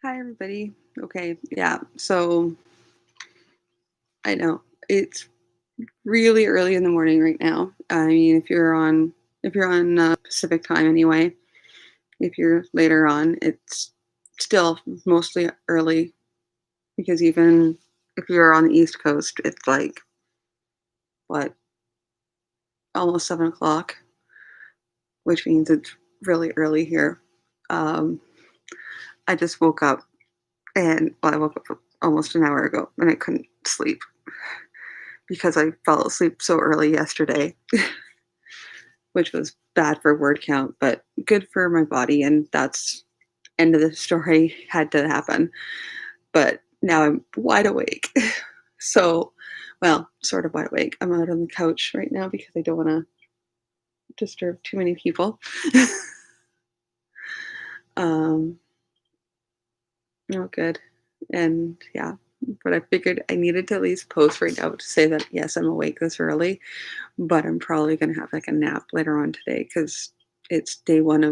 Hi, everybody. Okay, yeah. So I know it's really early in the morning right now. I mean, if you're on Pacific time anyway. If you're later on, it's still mostly early because even if you're on the East Coast, it's like what, almost 7 o'clock, which means it's really early here. Um, I just woke up, and well, I woke up almost an hour ago, and I couldn't sleep because I fell asleep so early yesterday, which was bad for word count, but good for my body. And that's end of the story had to happen. But now I'm wide awake. So, well, sort of wide awake. I'm out on the couch right now because I don't want to disturb too many people. um, oh, good. And yeah, but I figured I needed to at least post right now to say that yes, I'm awake this early, but I'm probably gonna have like a nap later on today because it's day one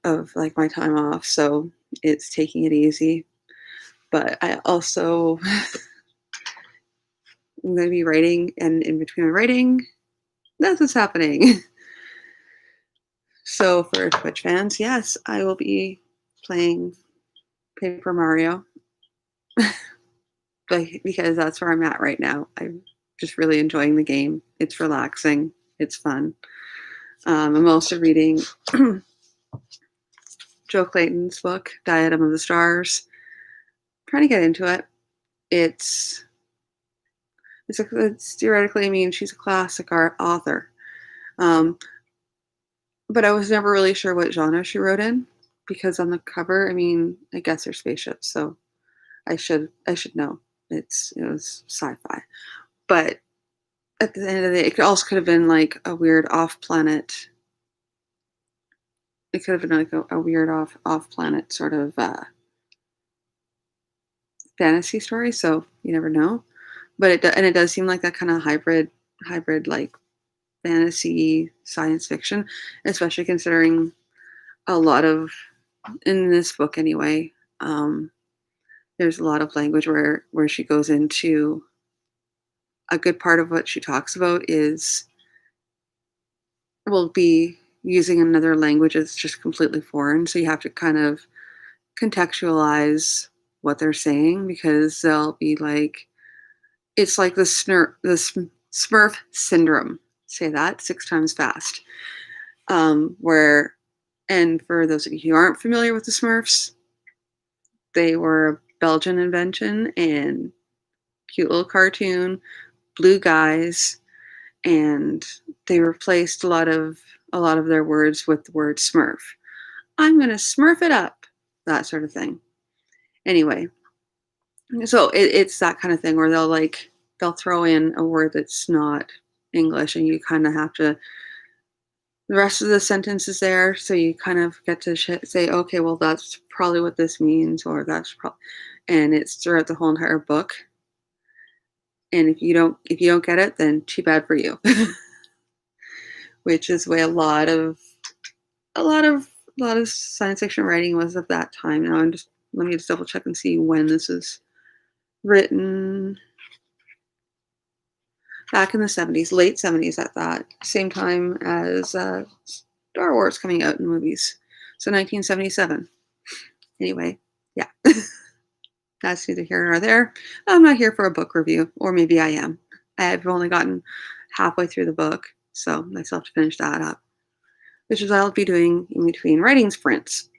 of like my time off, so it's taking it easy. But I also I'm going to be writing, and in between my writing, that's what's happening. So for Twitch fans, yes, I will be playing Paper Mario, but because that's where I'm at right now. I'm just really enjoying the game. It's relaxing. It's fun. I'm also reading Joe Clayton's book, Diadem of the Stars. Trying to get into it. It's it's theoretically, I mean, she's a classic art author. Um, but I was never really sure what genre she wrote in because on the cover, I mean, I guess they're spaceships, so I should know. It was sci-fi. But at the end of the day, it also could have been like a weird off-planet. It could have been like a weird off-planet sort of fantasy story. So you never know. But it does seem like that kind of hybrid like fantasy science fiction, especially considering a lot of in this book anyway. There's a lot of language where she goes into a good part of what she talks about is will be using another language that's just completely foreign. So you have to kind of contextualize what they're saying because they'll be like, it's like the Smurf syndrome. Say that 6 times fast. Where, and for those of you who aren't familiar with the Smurfs, they were a Belgian invention and cute little cartoon, blue guys, and they replaced a lot of their words with the word Smurf. I'm gonna Smurf it up, that sort of thing. Anyway, so it's that kind of thing where they'll throw in a word that's not English, and you kind of have to. The rest of the sentence is there, so you kind of get to say, okay, well, that's probably what this means, or and it's throughout the whole entire book. And if you don't get it, then too bad for you. Which is the way a lot of a lot of science fiction writing was at that time. Now let me just double check and see when this is written. Back in the 70s, late 70s at that, same time as Star Wars coming out in movies. So 1977. Anyway, yeah. That's neither here nor there. I'm not here for a book review, or maybe I am. I've only gotten halfway through the book, so I still have to finish that up, which is what I'll be doing in between writing sprints,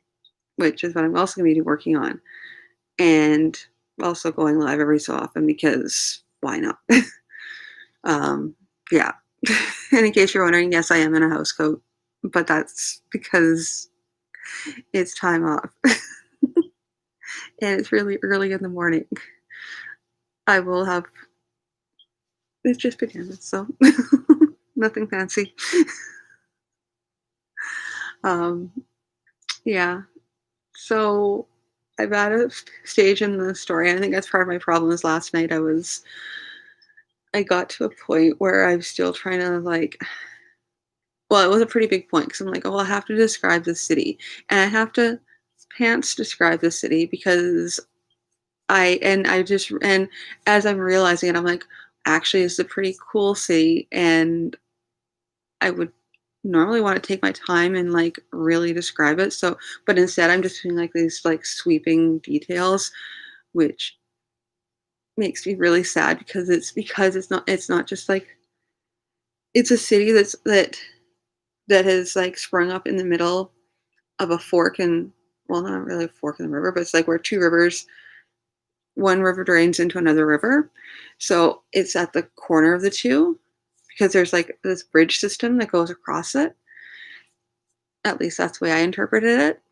which is what I'm also going to be working on. And also going live every so often because why not? Yeah. And in case you're wondering, yes, I am in a house coat, but that's because it's time off. And it's really early in the morning. I will have, it's just pajamas, so nothing fancy. um, yeah. So I'm at a stage in the story. I think that's part of my problem is last night I got to a point where I'm still trying to well, it was a pretty big point because I'm like, oh, I have to describe the city and I have to can't describe the city because and as I'm realizing it, I'm like, actually, it's a pretty cool city, and I would normally want to take my time and like really describe it. So, but instead, I'm just doing like these like sweeping details, which makes me really sad because it's not just like it's a city that has like sprung up in the middle of a fork and well, not really a fork in the river, but it's like where two rivers, one river drains into another river. So it's at the corner of the two because there's like this bridge system that goes across it. At least that's the way I interpreted it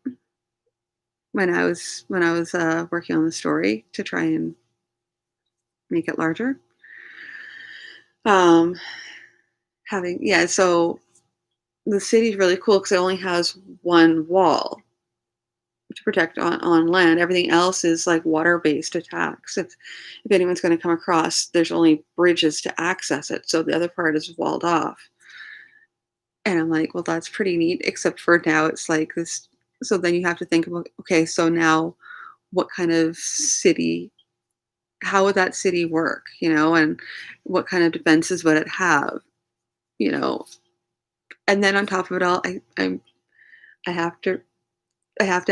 when I was working on the story to try and make it larger. Um, so the city's really cool because it only has one wall to protect on land. Everything else is like water based attacks. If anyone's going to come across, there's only bridges to access it, so the other part is walled off. And I'm like, well, that's pretty neat. Except for now, it's like this. So then you have to think about, okay, so now what kind of city? How would that city work? And what kind of defenses would it have? You know, and then on top of it all, I have to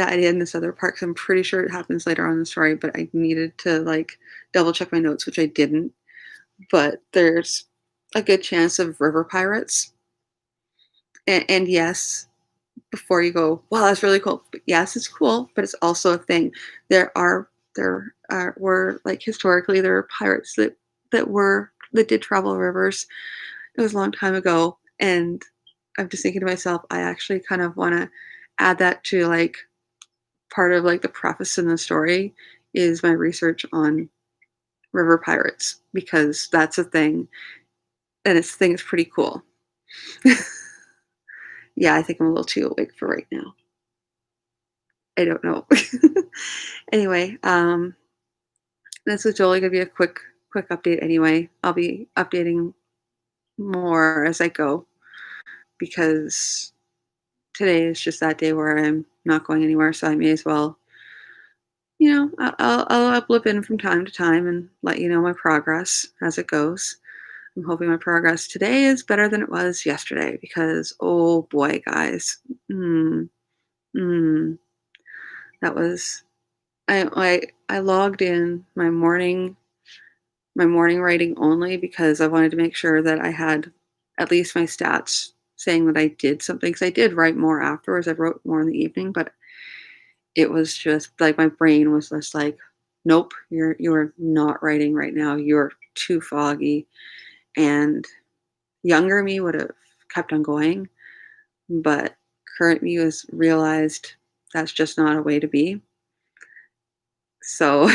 add in this other part because I'm pretty sure it happens later on in the story, but I needed to like double check my notes, which I didn't. But there's a good chance of river pirates. And yes, before you go, wow, that's really cool. But yes, it's cool, but it's also a thing. There were like historically there were pirates that did travel rivers. It was a long time ago, and I'm just thinking to myself, I actually kind of want to add that to like part of like the preface in the story is my research on river pirates because that's a thing and it's thing is pretty cool. Yeah, I think I'm a little too awake for right now. I don't know. Anyway, this is totally gonna be a quick update anyway. I'll be updating more as I go because today is just that day where I'm not going anywhere, so I may as well, I'll blip in from time to time and let you know my progress as it goes. I'm hoping my progress today is better than it was yesterday because oh boy, guys, mm, mm, that was I logged in my morning writing only because I wanted to make sure that I had at least my stats saying that I did something because I did write more afterwards. I wrote more in the evening, but it was just like my brain was just like, nope, you are not writing right now. You're too foggy. And younger me would have kept on going, but current me has realized that's just not a way to be. So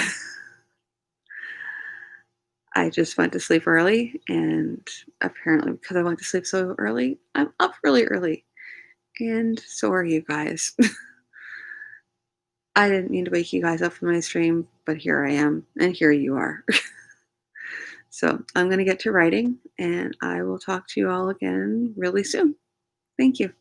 I just went to sleep early, and apparently, because I went to sleep so early, I'm up really early. And so are you guys. I didn't mean to wake you guys up from my stream, but here I am, and here you are. So I'm going to get to writing, and I will talk to you all again really soon. Thank you.